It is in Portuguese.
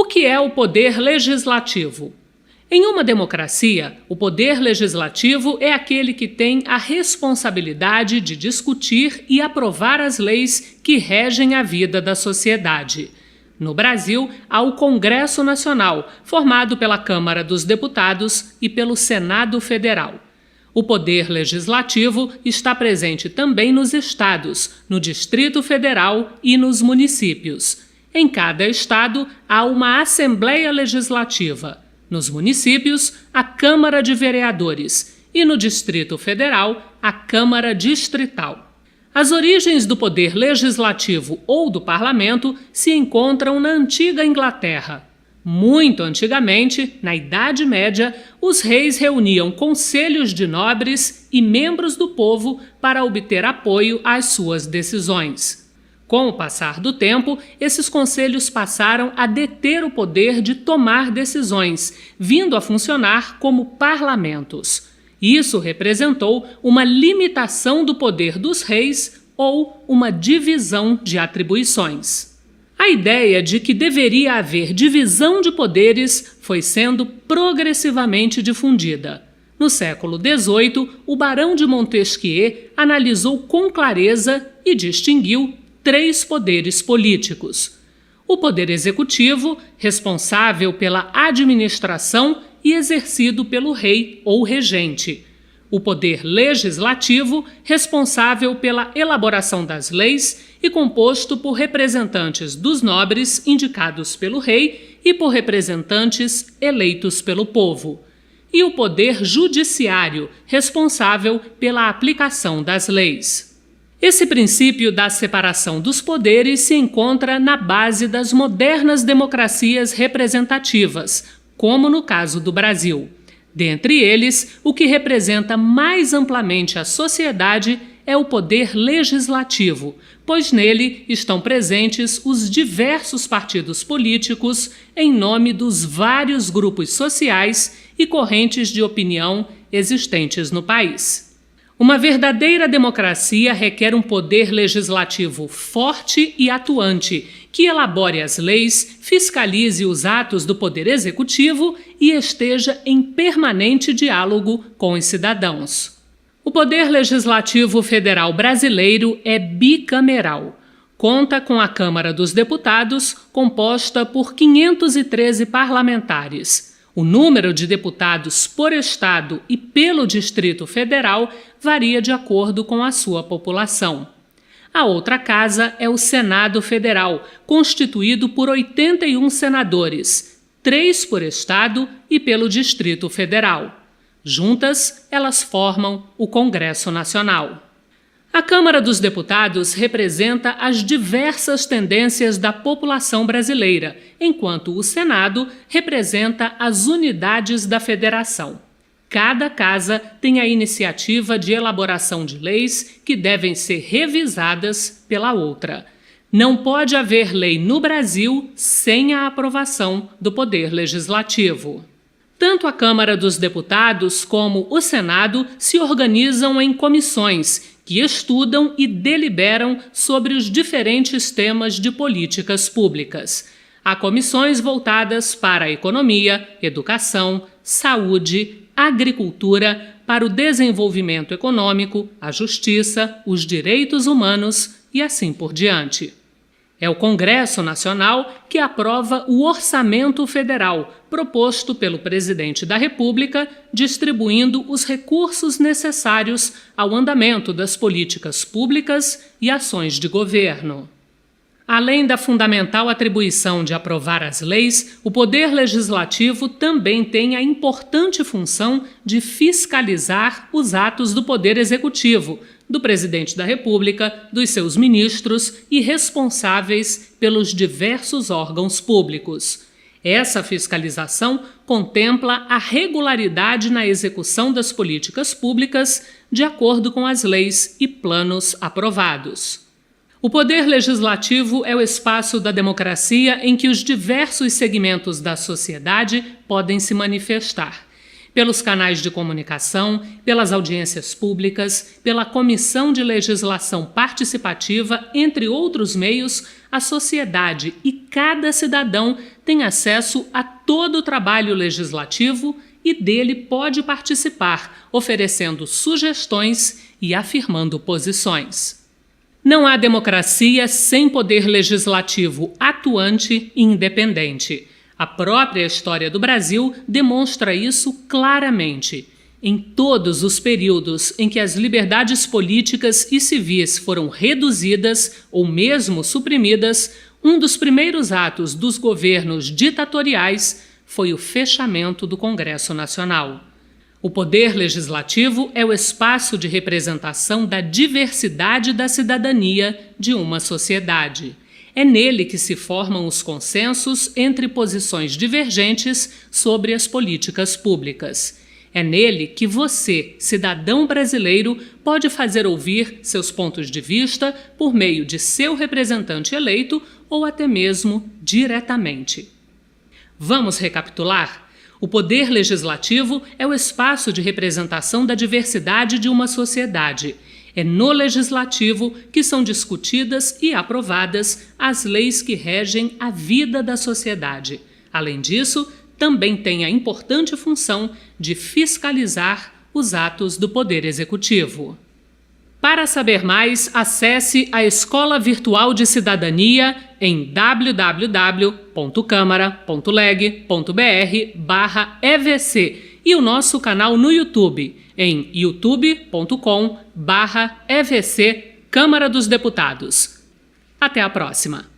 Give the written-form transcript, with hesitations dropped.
O que é o poder legislativo? Em uma democracia, o poder legislativo é aquele que tem a responsabilidade de discutir e aprovar as leis que regem a vida da sociedade. No Brasil, há o Congresso Nacional, formado pela Câmara dos Deputados e pelo Senado Federal. O poder legislativo está presente também nos estados, no Distrito Federal e nos municípios. Em cada estado, há uma Assembleia Legislativa. Nos municípios, a Câmara de Vereadores e no Distrito Federal, a Câmara Distrital. As origens do poder legislativo ou do parlamento se encontram na antiga Inglaterra. Muito antigamente, na Idade Média, os reis reuniam conselhos de nobres e membros do povo para obter apoio às suas decisões. Com o passar do tempo, esses conselhos passaram a deter o poder de tomar decisões, vindo a funcionar como parlamentos. Isso representou uma limitação do poder dos reis ou uma divisão de atribuições. A ideia de que deveria haver divisão de poderes foi sendo progressivamente difundida. No século XVIII, o Barão de Montesquieu analisou com clareza e distinguiu 3 poderes políticos. O poder executivo, responsável pela administração e exercido pelo rei ou regente. O poder legislativo, responsável pela elaboração das leis e composto por representantes dos nobres indicados pelo rei e por representantes eleitos pelo povo. E o poder judiciário, responsável pela aplicação das leis. Esse princípio da separação dos poderes se encontra na base das modernas democracias representativas, como no caso do Brasil. Dentre eles, o que representa mais amplamente a sociedade é o poder legislativo, pois nele estão presentes os diversos partidos políticos em nome dos vários grupos sociais e correntes de opinião existentes no país. Uma verdadeira democracia requer um poder legislativo forte e atuante, que elabore as leis, fiscalize os atos do poder executivo e esteja em permanente diálogo com os cidadãos. O poder legislativo federal brasileiro é bicameral. Conta com a Câmara dos Deputados, composta por 513 parlamentares. O número de deputados por estado e pelo Distrito Federal varia de acordo com a sua população. A outra casa é o Senado Federal, constituído por 81 senadores, 3 por estado e pelo Distrito Federal. Juntas, elas formam o Congresso Nacional. A Câmara dos Deputados representa as diversas tendências da população brasileira, enquanto o Senado representa as unidades da federação. Cada casa tem a iniciativa de elaboração de leis que devem ser revisadas pela outra. Não pode haver lei no Brasil sem a aprovação do Poder Legislativo. Tanto a Câmara dos Deputados como o Senado se organizam em comissões que estudam e deliberam sobre os diferentes temas de políticas públicas. Há comissões voltadas para a economia, educação, saúde, agricultura, para o desenvolvimento econômico, a justiça, os direitos humanos e assim por diante. É o Congresso Nacional que aprova o orçamento federal, proposto pelo presidente da República, distribuindo os recursos necessários ao andamento das políticas públicas e ações de governo. Além da fundamental atribuição de aprovar as leis, o Poder Legislativo também tem a importante função de fiscalizar os atos do Poder Executivo, do Presidente da República, dos seus ministros e responsáveis pelos diversos órgãos públicos. Essa fiscalização contempla a regularidade na execução das políticas públicas de acordo com as leis e planos aprovados. O Poder Legislativo é o espaço da democracia em que os diversos segmentos da sociedade podem se manifestar. pelos canais de comunicação, pelas audiências públicas, pela Comissão de Legislação Participativa, entre outros meios, a sociedade e cada cidadão tem acesso a todo o trabalho legislativo e dele pode participar, oferecendo sugestões e afirmando posições. Não há democracia sem poder legislativo atuante e independente. A própria história do Brasil demonstra isso claramente. Em todos os períodos em que as liberdades políticas e civis foram reduzidas ou mesmo suprimidas, um dos primeiros atos dos governos ditatoriais foi o fechamento do Congresso Nacional. O poder legislativo é o espaço de representação da diversidade da cidadania de uma sociedade. É nele que se formam os consensos entre posições divergentes sobre as políticas públicas. É nele que você, cidadão brasileiro, pode fazer ouvir seus pontos de vista por meio de seu representante eleito ou até mesmo diretamente. Vamos recapitular? O poder legislativo é o espaço de representação da diversidade de uma sociedade. É no legislativo que são discutidas e aprovadas as leis que regem a vida da sociedade. Além disso, também tem a importante função de fiscalizar os atos do Poder Executivo. Para saber mais, acesse a Escola Virtual de Cidadania em www.câmara.leg.br/EVC e o nosso canal no YouTube em youtube.com/EVC Câmara dos Deputados. Até a próxima!